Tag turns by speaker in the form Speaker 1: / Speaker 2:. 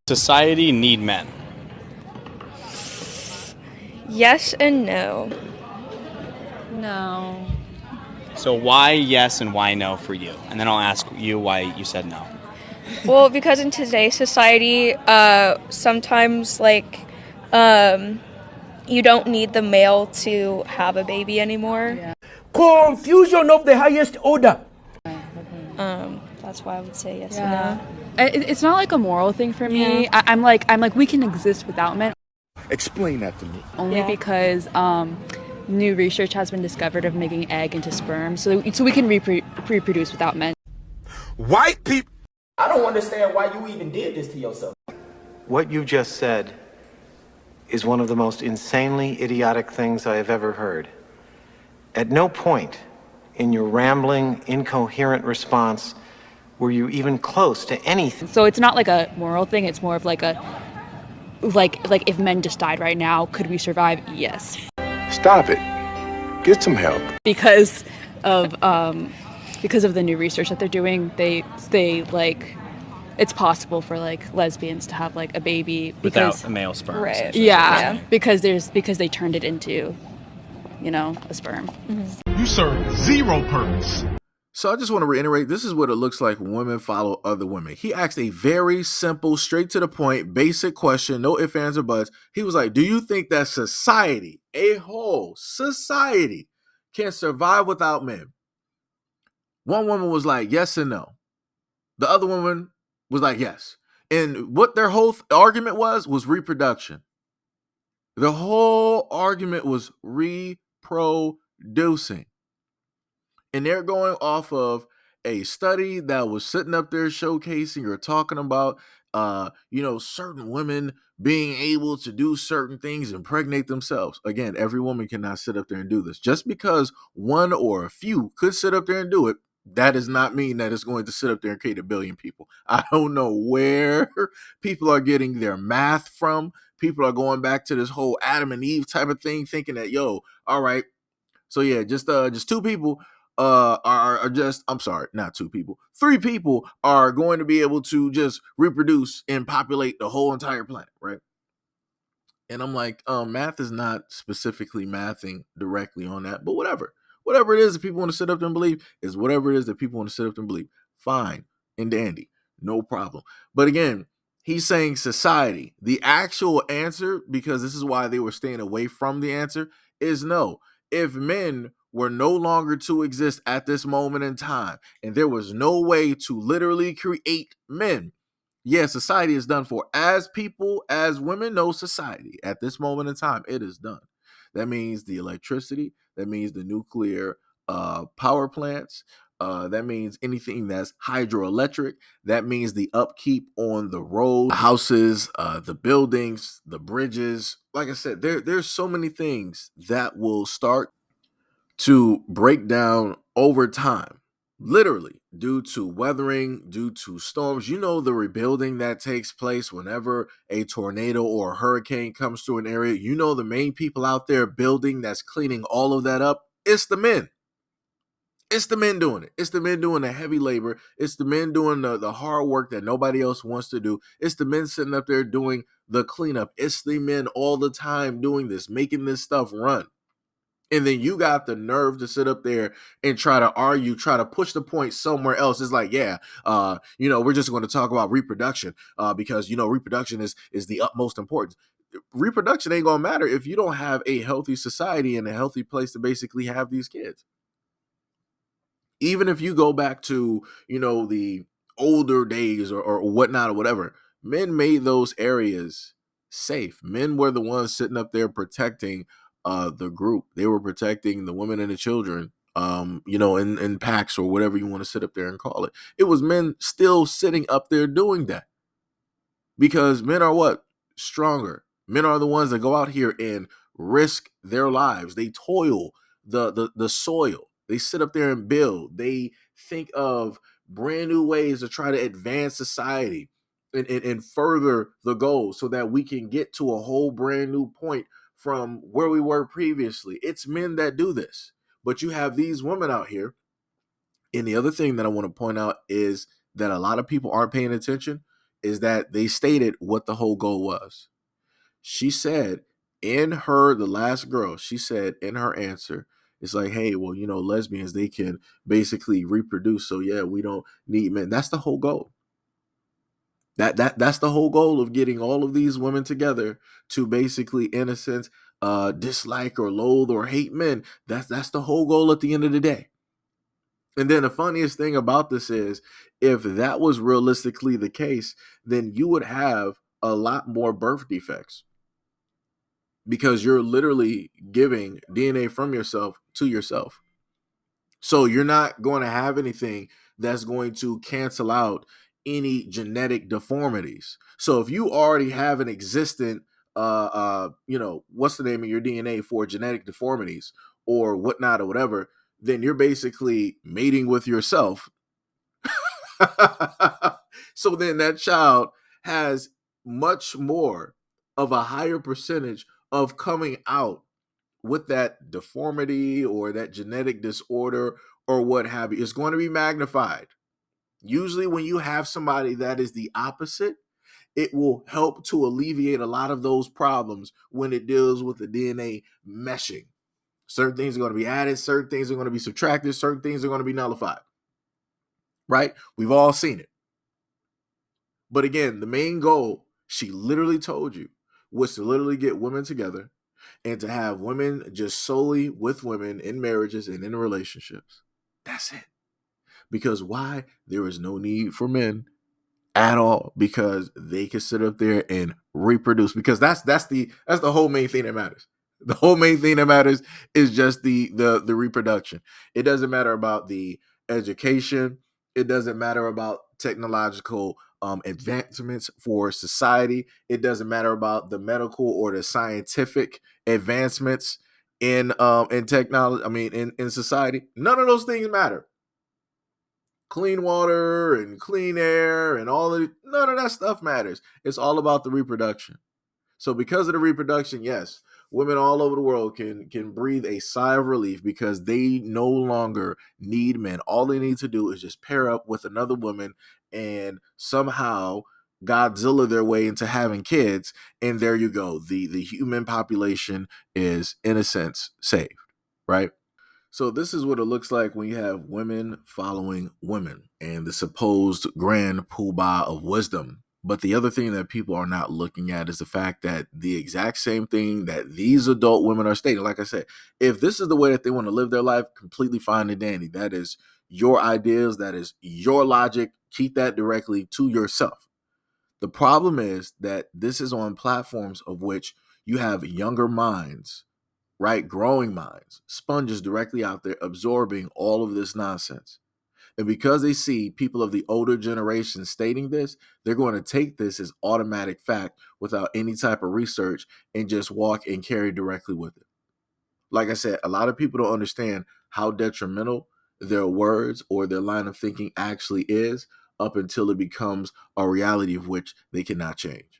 Speaker 1: Society need men?
Speaker 2: Yes and no.
Speaker 3: No.
Speaker 1: So why yes and why no for you? And then I'll ask you why you said no.
Speaker 2: Well, because in today's society, sometimes you don't need the male to have a baby anymore.
Speaker 3: Yeah.
Speaker 4: Confusion of the highest order.
Speaker 2: That's why I would say yes
Speaker 3: Yeah.
Speaker 2: and
Speaker 3: It's not like a moral thing for me.
Speaker 2: Yeah.
Speaker 3: I'm like we can exist without men
Speaker 5: Explain that to me.
Speaker 3: only
Speaker 2: Yeah.
Speaker 3: because new research has been discovered of making egg into sperm, so we can reproduce without men.
Speaker 5: White people.
Speaker 4: I don't understand why you even did this to yourself.
Speaker 6: What you just said is one of the most insanely idiotic things I have ever heard. At no point in your rambling, incoherent response were you even close to anything.
Speaker 3: So it's not like a moral thing. It's more of like a like if men just died right now, could we survive? Yes,
Speaker 5: Stop it. Get some help.
Speaker 3: because of the new research that they're doing. They like it's possible for like lesbians to have like a baby because
Speaker 1: Without a male sperm.
Speaker 2: Right.
Speaker 1: essentially.
Speaker 3: yeah, because they turned it into a sperm.
Speaker 7: You serve zero purpose.
Speaker 8: So I just want to reiterate, this is what it looks like when women follow other women. He asked a very simple, straight to the point, basic question, no ifs, ands, or buts. He was like, do you think that society, a whole society, can survive without men? One woman was like, yes and no. The other woman was like, yes. And what their whole argument was reproduction. The whole argument was reproducing. And they're going off of a study that was sitting up there showcasing or talking about, certain women being able to do certain things, impregnate themselves. Again, every woman cannot sit up there and do this. Just because one or a few could sit up there and do it, that does not mean that it's going to sit up there and create a billion people. I don't know where people are getting their math from. People are going back to this whole Adam and Eve type of thing, thinking that, all right, so yeah, just two people are just, I'm sorry, not two people, three people are going to be able to just reproduce and populate the whole entire planet, right? And I'm like, math is not specifically mathing directly on that, but whatever it is that people want to sit up there and believe is whatever it is that people want to sit up there and believe. Fine and dandy, no problem. But again, he's saying society. The actual answer, because this is why they were staying away from the answer, is no. If men were no longer to exist at this moment in time, and there was no way to literally create men, society is done for. As people, as women know society, at this moment in time, it is done. That means the electricity, that means the nuclear power plants, that means anything that's hydroelectric, that means the upkeep on the road, the houses, the buildings, the bridges. Like I said, there's so many things that will start to break down over time, literally due to weathering, due to storms. The rebuilding that takes place whenever a tornado or a hurricane comes through an area. The main people out there building that's cleaning all of that up, it's the men. It's the men doing it. It's the men doing the heavy labor. It's the men doing the hard work that nobody else wants to do. It's the men sitting up there doing the cleanup. It's the men all the time doing this, making this stuff run. And then you got the nerve to sit up there and try to argue, try to push the point somewhere else. It's like, we're just going to talk about reproduction because, reproduction is the utmost importance. Reproduction ain't going to matter if you don't have a healthy society and a healthy place to basically have these kids. Even if you go back to, the older days or whatnot or whatever, men made those areas safe. Men were the ones sitting up there protecting the group. They were protecting the women and the children, in packs or whatever you want to sit up there and call it. It was men still sitting up there doing that because men are what? Stronger. Men are the ones that go out here and risk their lives. They toil the soil. They sit up there and build. They think of brand new ways to try to advance society and further the goal so that we can get to a whole brand new point from where we were previously. It's men that do this. But you have these women out here. And the other thing that I want to point out is that a lot of people aren't paying attention is that they stated what the whole goal was. She said the last girl, she said in her answer, it's like, hey, well, lesbians, they can basically reproduce. So yeah, we don't need men. That's the whole goal. That's the whole goal of getting all of these women together to basically, in a sense, dislike or loathe or hate men. That's the whole goal at the end of the day. And then the funniest thing about this is, if that was realistically the case, then you would have a lot more birth defects, because you're literally giving DNA from yourself to yourself. So you're not going to have anything that's going to cancel out any genetic deformities. So if you already have an existent, what's the name of your DNA for genetic deformities or whatnot or whatever, then you're basically mating with yourself. So then that child has much more of a higher percentage of coming out with that deformity or that genetic disorder or what have you. It's going to be magnified. Usually when you have somebody that is the opposite, it will help to alleviate a lot of those problems when it deals with the DNA meshing. Certain things are going to be added, certain things are going to be subtracted, certain things are going to be nullified. Right? We've all seen it. But again, the main goal, she literally told you, was to literally get women together and to have women just solely with women in marriages and in relationships. That's it. Because why? There is no need for men at all, because they can sit up there and reproduce, because that's the whole main thing that matters. The whole main thing that matters is just the reproduction. It doesn't matter about the education. It doesn't matter about technological advancements for society. It doesn't matter about the medical or the scientific advancements in technology. I mean, in society. None of those things matter. Clean water and clean air and none of that stuff matters. It's all about the reproduction. So because of the reproduction, yes, women all over the world can breathe a sigh of relief, because they no longer need men. All they need to do is just pair up with another woman and somehow Godzilla their way into having kids, and there you go. The human population is, in a sense, saved, right? So this is what it looks like when you have women following women and the supposed grand poobah of wisdom. But the other thing that people are not looking at is the fact that the exact same thing that these adult women are stating, like I said, if this is the way that they want to live their life, completely fine and dandy. That is your ideas. That is your logic. Keep that directly to yourself. The problem is that this is on platforms of which you have younger minds, right? Growing minds, sponges directly out there absorbing all of this nonsense. And because they see people of the older generation stating this, they're going to take this as automatic fact without any type of research and just walk and carry directly with it. Like I said, a lot of people don't understand how detrimental their words or their line of thinking actually is, up until it becomes a reality of which they cannot change.